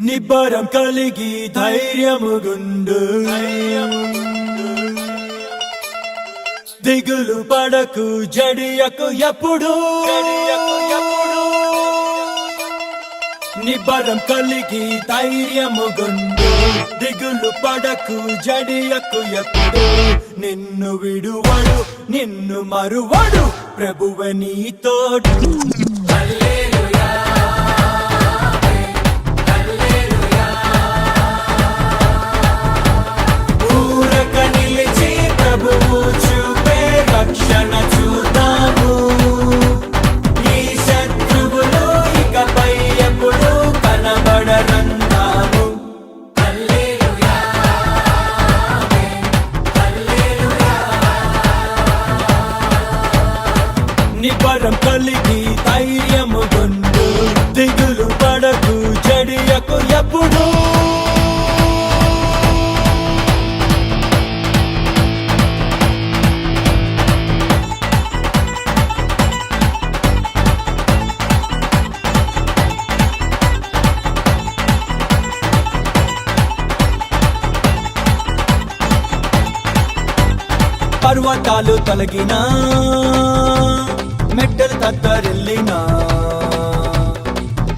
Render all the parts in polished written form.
నిబ్బరం కలిగి ధైర్యముగుండు దిగులు పడకు జడియకు ఎప్పుడు నిబ్బరం కలిగి ధైర్యముగుండు దిగులు పడకు జడియకు ఎప్పుడు నిన్ను విడువడు నిన్ను మరువడు ప్రభువే నీ తోడు రక్షణ చూద్దాము ఈ శత్రువులు ఇకపై ఎప్పుడు కనబడరందాము హల్లెలూయా హల్లెలూయా నిబ్బరం కలిగి ధైర్యముగుండు దిగులు పడకు జడియకు ఎప్పుడు పర్వతాలు తొలగినా మెట్టలు తత్తరిల్లినా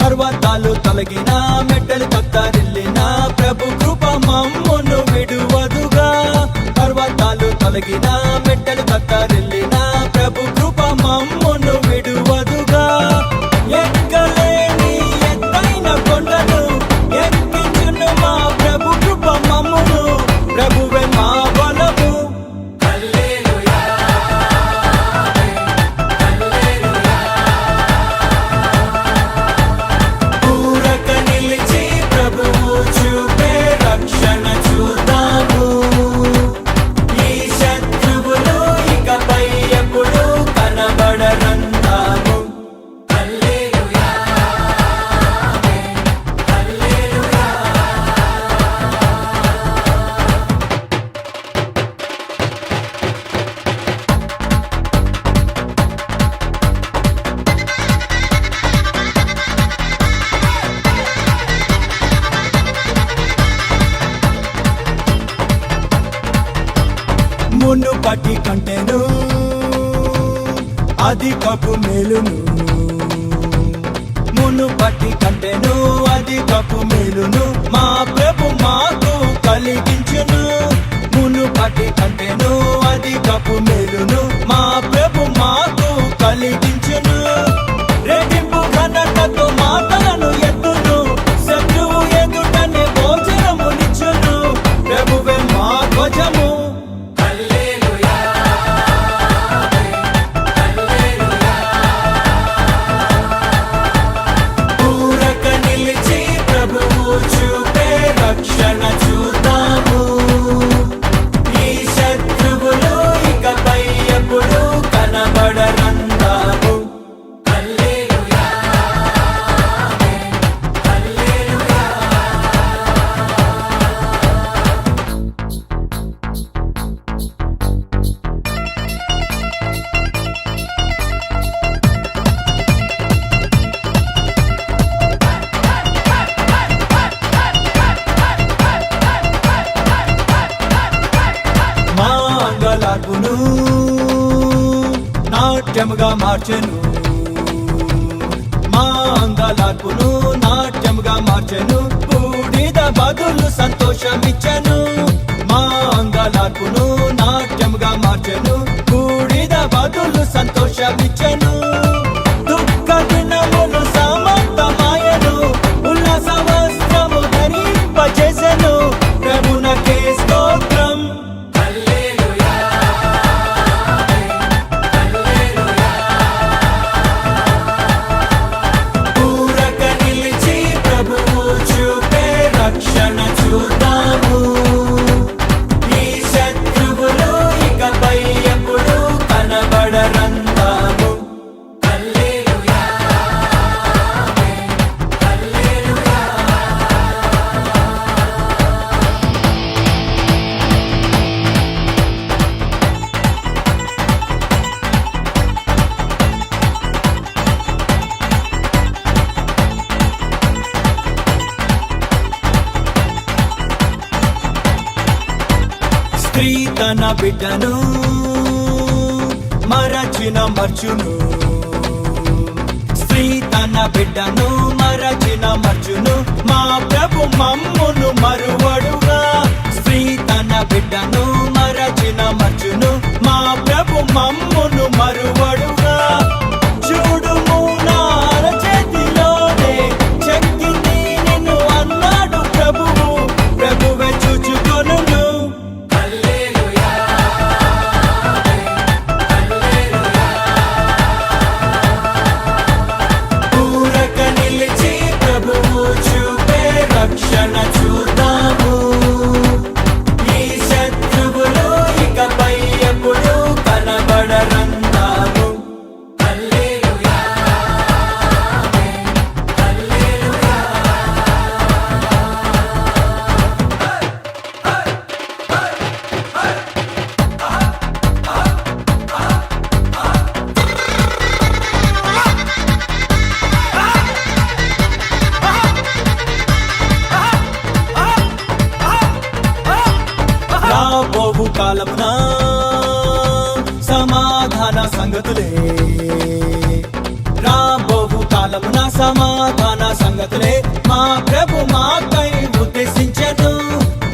పర్వతాలు తొలగినా మెట్టలు తత్తరిల్లినా ప్రభు కృప మమ్మును విడువదుగా పర్వతాలు తొలగినా మెట్టలు తత్తరిల్లినా ప్రభు కృప మమ్మును విడువదుగా ఎక్కలేని ఎత్తైన కొండను ఎక్కించును మా ప్రభు కృప మమ్మును ప్రభువే మా బలము మునుపటి కంటెను అధికపు మేలును మునుపటి కంటెను అధికపు మేలును మా ప్రభు మాకు కలిగించును మునుపటి కంటెను అధికపు మేలును మా ప్రభు మాకు కలిగించును రెట్టింపు ఘనతతో మాటలను ఎత్తును శత్రువు ఎదుటనే భోజనమునిచ్చును ప్రభువే మా ధ్వజము రక్షణ చూద్దాము ఈ శత్రువులు ఇకపై ఎప్పుడు కనబడరందాము హల్లెలూయా హల్లెలూయా అంగలార్పును నాట్యముగా మార్చెను మా అంగలార్పును నాట్యముగా మార్చెను బూడిద బదులు సంతోషమిచ్చెను మా అంగలార్పును నాట్యముగా మార్చెను బూడిద బదులు సంతోషమిచ్చెను దుఃఖ దినములు సమాప్తమాయెను ఉల్లాస వస్త్రము ధరింపజేసెను ప్రభునకే స్తోత్రం రక్షణ చూద్దాము ఈ శత్రువులు ఇకపై ఎప్పుడు కనబడరందాము తన బిడ్డను మరచిన మర్చును, స్త్రీ తన బిడ్డను మరచిన మర్చును, మా ప్రభు మమ్మును మరువడుగా. స్త్రీ తన బిడ్డను మరచిన మర్చును, మా ప్రభు మమ్మును మరువడుగా. చూడుము నా అరచేతిలోనే చెక్కింది నిన్ను అన్నాడు ప్రభువు, ప్రభువే చూచుకొనును. ఊరక నిలిచి ప్రభువు చూపే రక్షణ చూద్దాము. ఈ శత్రువులు ఇకపై ఎప్పుడు కనబడరందాము. రాబోవు కాలమున సమాధాన సంగతులే, రాబోవు కాలమున సమాధాన సంగతులే మా ప్రభు మాకై ఉద్దేశించెను.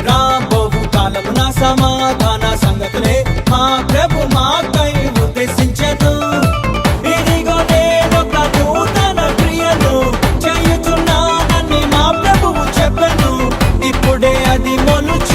రాబోవు కాలమున సమాధాన సంగతులే మా ప్రభు మాకై ఉద్దేశించెను. ఇదిగో నేనొక నూతన క్రియను చేయుచున్నానని మా ప్రభువు చెప్పెను, ఇప్పుడే అది మొలుచు